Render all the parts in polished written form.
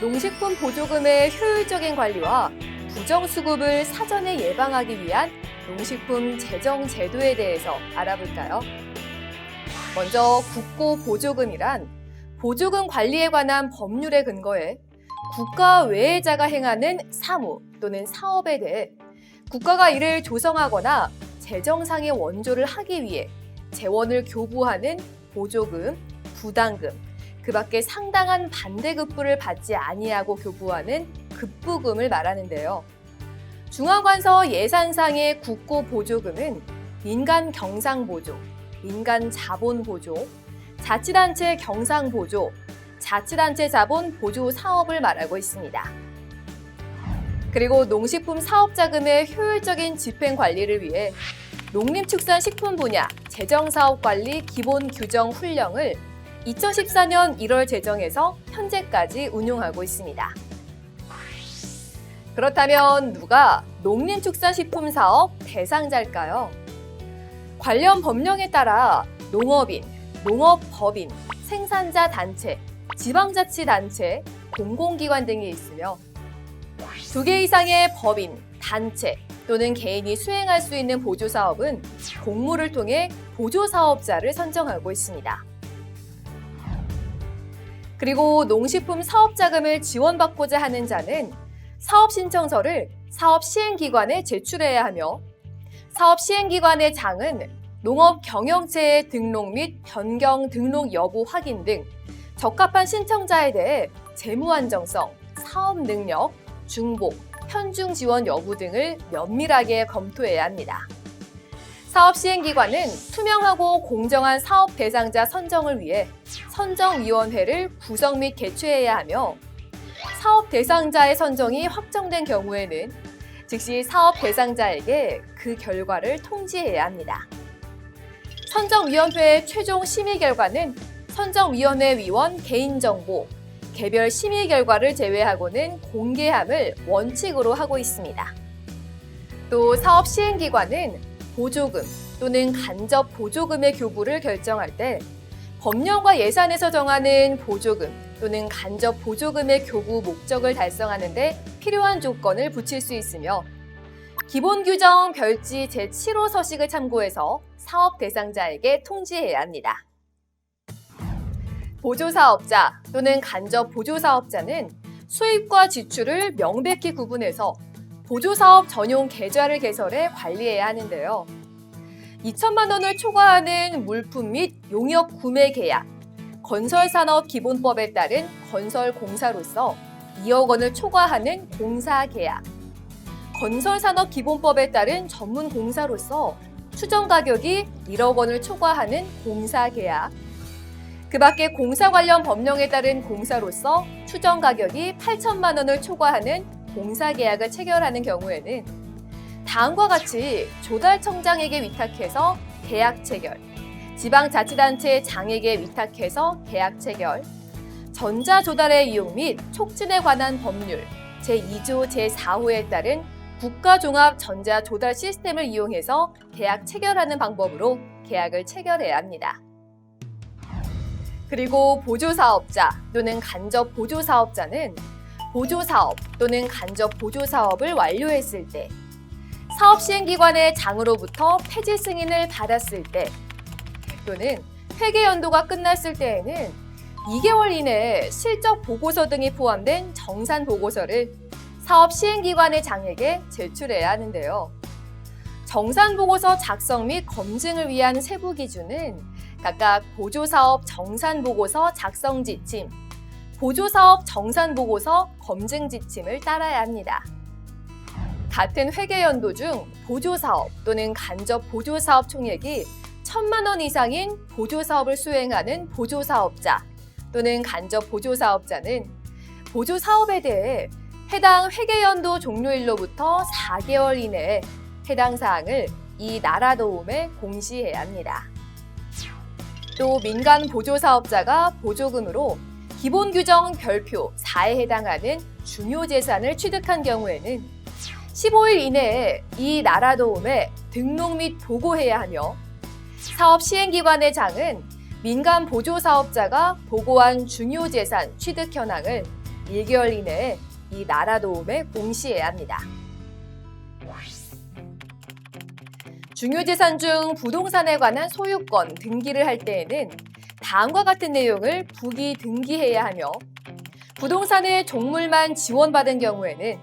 농식품 보조금의 효율적인 관리와 부정수급을 사전에 예방하기 위한 농식품 재정 제도에 대해서 알아볼까요? 먼저 국고보조금이란 보조금 관리에 관한 법률에 근거해 국가 외에자가 행하는 사무 또는 사업에 대해 국가가 이를 조성하거나 재정상의 원조를 하기 위해 재원을 교부하는 보조금, 부담금, 그 밖에 상당한 반대급부를 받지 아니하고 교부하는 급부금을 말하는데요. 중앙관서 예산상의 국고보조금은 민간 경상보조, 민간 자본보조, 자치단체 경상보조, 자치단체 자본 보조 사업을 말하고 있습니다. 그리고 농식품 사업자금의 효율적인 집행 관리를 위해 농림축산식품 분야 재정사업관리 기본규정 훈령을 2014년 1월 제정해서 현재까지 운용하고 있습니다. 그렇다면 누가 농림축산식품 사업 대상자일까요? 관련 법령에 따라 농업인, 농업법인, 생산자 단체, 지방자치단체, 공공기관 등이 있으며 2개 이상의 법인, 단체 또는 개인이 수행할 수 있는 보조사업은 공모를 통해 보조사업자를 선정하고 있습니다. 그리고 농식품 사업자금을 지원받고자 하는 자는 사업신청서를 사업시행기관에 제출해야 하며 사업시행기관의 장은 농업경영체의 등록 및 변경 등록 여부 확인 등 적합한 신청자에 대해 재무안정성, 사업능력, 중복, 현중 지원 여부 등을 면밀하게 검토해야 합니다. 사업시행기관은 투명하고 공정한 사업 대상자 선정을 위해 선정위원회를 구성 및 개최해야 하며 사업 대상자의 선정이 확정된 경우에는 즉시 사업 대상자에게 그 결과를 통지해야 합니다. 선정위원회의 최종 심의 결과는 선정위원회 위원 개인정보, 개별 심의 결과를 제외하고는 공개함을 원칙으로 하고 있습니다. 또 사업 시행기관은 보조금 또는 간접 보조금의 교부를 결정할 때 법령과 예산에서 정하는 보조금 또는 간접 보조금의 교부 목적을 달성하는 데 필요한 조건을 붙일 수 있으며 기본규정 별지 제7호 서식을 참고해서 사업 대상자에게 통지해야 합니다. 보조사업자 또는 간접 보조사업자는 수입과 지출을 명백히 구분해서 보조사업 전용 계좌를 개설해 관리해야 하는데요. 2천만 원을 초과하는 물품 및 용역 구매 계약, 건설산업기본법에 따른 건설공사로서 2억 원을 초과하는 공사계약, 건설산업기본법에 따른 전문공사로서 추정가격이 1억 원을 초과하는 공사계약, 그 밖에 공사 관련 법령에 따른 공사로서 추정가격이 8천만 원을 초과하는 공사계약을 체결하는 경우에는 다음과 같이 조달청장에게 위탁해서 계약 체결, 지방자치단체 장에게 위탁해서 계약 체결, 전자조달의 이용 및 촉진에 관한 법률 제2조 제4호에 따른 국가종합전자조달 시스템을 이용해서 계약 체결하는 방법으로 계약을 체결해야 합니다. 그리고 보조사업자 또는 간접 보조사업자는 보조사업 또는 간접 보조사업을 완료했을 때 사업시행기관의 장으로부터 폐지 승인을 받았을 때 또는 회계연도가 끝났을 때에는 2개월 이내에 실적 보고서 등이 포함된 정산 보고서를 사업시행기관의 장에게 제출해야 하는데요. 정산 보고서 작성 및 검증을 위한 세부 기준은 각각 보조사업 정산보고서 작성 지침, 보조사업 정산보고서 검증 지침을 따라야 합니다. 같은 회계연도 중 보조사업 또는 간접 보조사업 총액이 1,000만 원 이상인 보조사업을 수행하는 보조사업자 또는 간접 보조사업자는 보조사업에 대해 해당 회계연도 종료일로부터 4개월 이내에 해당 사항을 이 나라도움에 공시해야 합니다. 또 민간 보조사업자가 보조금으로 기본규정 별표 4에 해당하는 중요재산을 취득한 경우에는 15일 이내에 이 나라도움에 등록 및 보고해야 하며 사업시행기관의 장은 민간 보조사업자가 보고한 중요재산 취득 현황을 1개월 이내에 이 나라도움에 공시해야 합니다. 중요재산 중 부동산에 관한 소유권 등기를 할 때에는 다음과 같은 내용을 부기 등기해야 하며 부동산의 종물만 지원받은 경우에는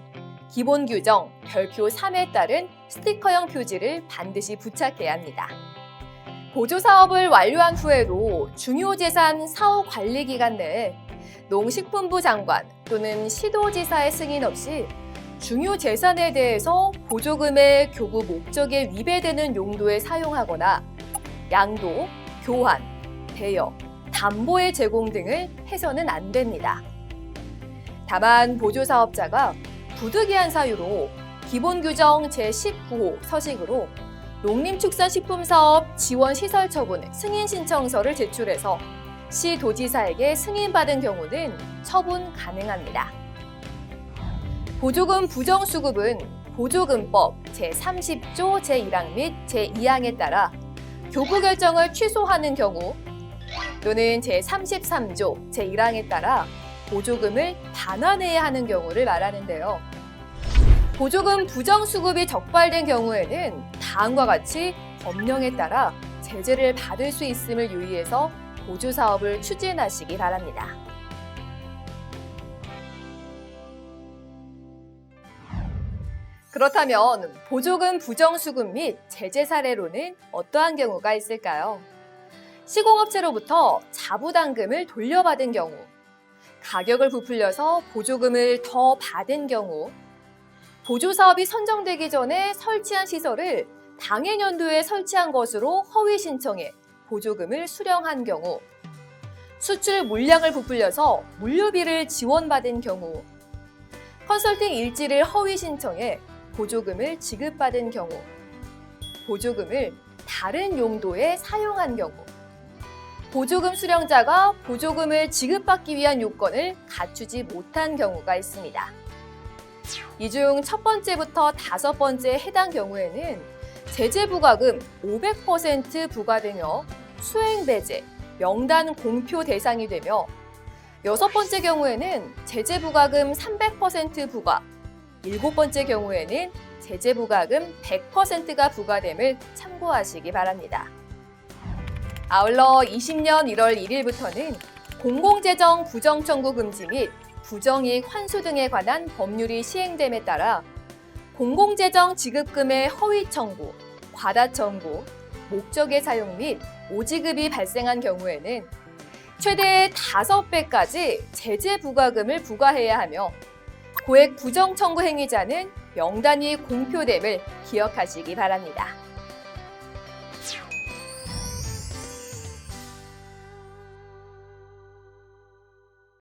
기본 규정 별표 3에 따른 스티커형 표지를 반드시 부착해야 합니다. 보조사업을 완료한 후에도 중요재산 사후관리기간 내에 농식품부 장관 또는 시도지사의 승인 없이 중요재산에 대해서 보조금의 교부 목적에 위배되는 용도에 사용하거나 양도, 교환, 대여, 담보의 제공 등을 해서는 안 됩니다. 다만 보조사업자가 부득이한 사유로 기본규정 제19호 서식으로 농림축산식품사업 지원시설처분 승인신청서를 제출해서 시도지사에게 승인받은 경우는 처분 가능합니다. 보조금 부정수급은 보조금법 제30조 제1항 및 제2항에 따라 교부 결정을 취소하는 경우 또는 제33조 제1항에 따라 보조금을 반환해야 하는 경우를 말하는데요. 보조금 부정수급이 적발된 경우에는 다음과 같이 법령에 따라 제재를 받을 수 있음을 유의해서 보조사업을 추진하시기 바랍니다. 그렇다면 보조금 부정수급 및 제재 사례로는 어떠한 경우가 있을까요? 시공업체로부터 자부담금을 돌려받은 경우, 가격을 부풀려서 보조금을 더 받은 경우, 보조사업이 선정되기 전에 설치한 시설을 당해 연도에 설치한 것으로 허위 신청해 보조금을 수령한 경우, 수출 물량을 부풀려서 물류비를 지원받은 경우, 컨설팅 일지를 허위 신청해 보조금을 지급받은 경우, 보조금을 다른 용도에 사용한 경우, 보조금 수령자가 보조금을 지급받기 위한 요건을 갖추지 못한 경우가 있습니다. 이 중 첫 번째부터 다섯 번째 해당 경우에는 제재 부과금 500% 부과되며 수행 배제, 명단 공표 대상이 되며 여섯 번째 경우에는 제재 부과금 300% 부과, 일곱 번째 경우에는 제재 부과금 100%가 부과됨을 참고하시기 바랍니다. 아울러 20년 1월 1일부터는 공공재정 부정청구 금지 및 부정이익 환수 등에 관한 법률이 시행됨에 따라 공공재정 지급금의 허위 청구, 과다 청구, 목적의 사용 및 오지급이 발생한 경우에는 최대 5배까지 제재 부과금을 부과해야 하며 고액 부정 청구 행위자는 명단이 공표됨을 기억하시기 바랍니다.